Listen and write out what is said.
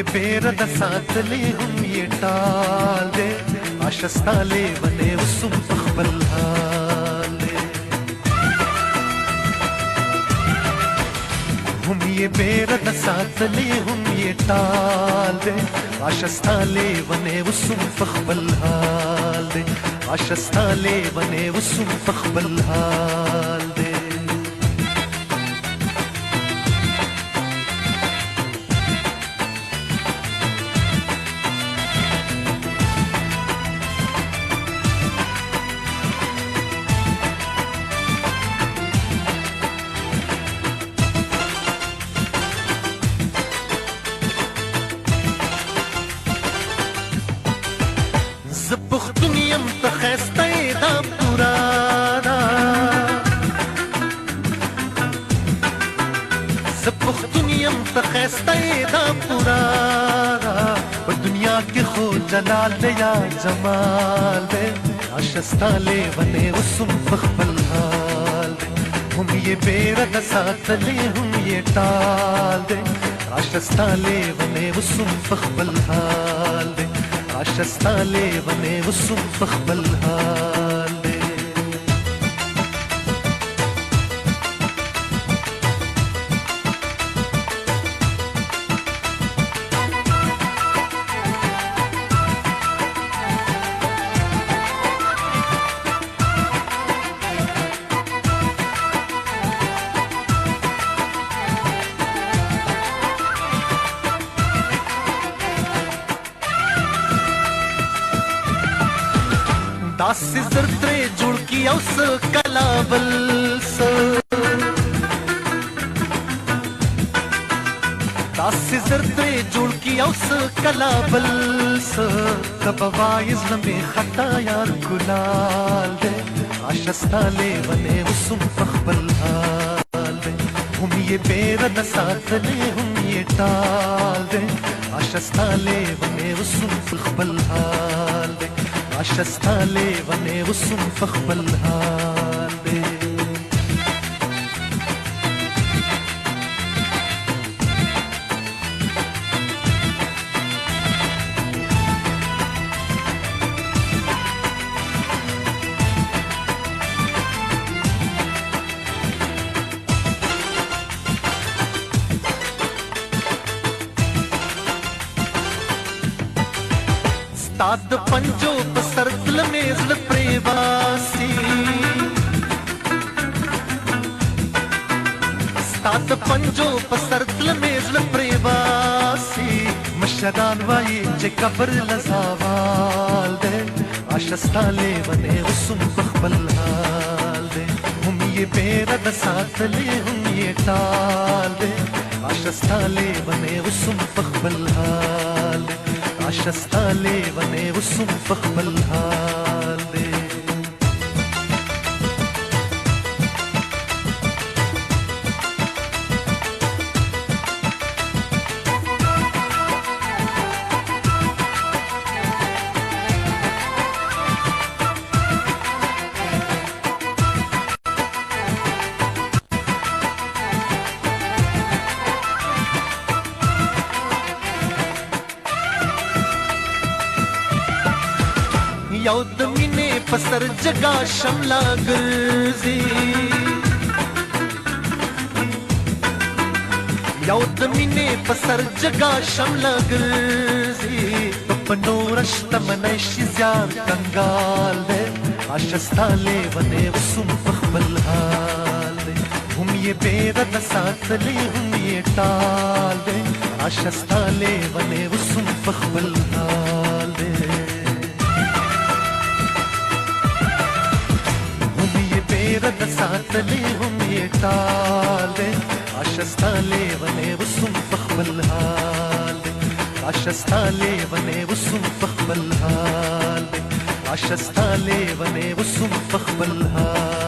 ये बेरद साथ ले हम ये टाल दे आशस्ता ले बने उसुम पखबल हाले हम ये बेरद साथ ले हम ये टाल दे आशस्ता ले बने उसुम पखबल हाले आशस्ता ले बने उसुम पखबल हाले زبختنیم تخسته دا پرانا زبختنیم تخسته دا پرانا پر دنیا کی خود جلال دے یا جمال دے آشستا لے بنے وسم فخبل حال دے ہم یہ بیرد ساتھ لے ہم یہ ٹال دے آشستا لے بنے وسم فخبل حال دے आशस्ता ले बने वसुम पखबल हाले दास जरत्रे जुड़ की उस कलाबल से दास जरत्रे जुड़ की उस कलाबल से तब वाइज में खता यार गुलाल दे आशस्ता ले बने उसुम पखबल हाल दे हम ये बेरद साथ ले हम ये टाल दे आशस्ता ले बने उसुम पखबल हाल दे आशस्ता ले बने वसुम फखबल हाले ताद पंजो पसरतल मेज़ल प्रेवासी ताद पंजो पसरतल मेज़ल प्रेवासी मशरान वाई जे कबर लजावाल दे आशस्ता ले बने वसुम पखबल हाल दे हम ये बेरद साथ ले हम ये टाल दे आशस्ता ले बने वसुम पखबल हाल दे आशस्ता ले बने वसुम पखबल हाले यौद मिने पसर जगा शमला गर्जी यौद मिने पसर जगा शमला गर्जी पपनो रश्त मनैशी ज़्यार कंगाल दे आशस्ता ले बने वसुम पखबल हाले हम ये बेरद साथ ले हम ये टाल दे आशस्ता ले बने वसुम पखबल हाले बेरद साथ ले हम ये टाल दे आशस्ता ले बने वसुम पखबल हाले आशस्ता ले बने वसुम पखबल हाले आशस्ता ले बने वसुम पखबल हाले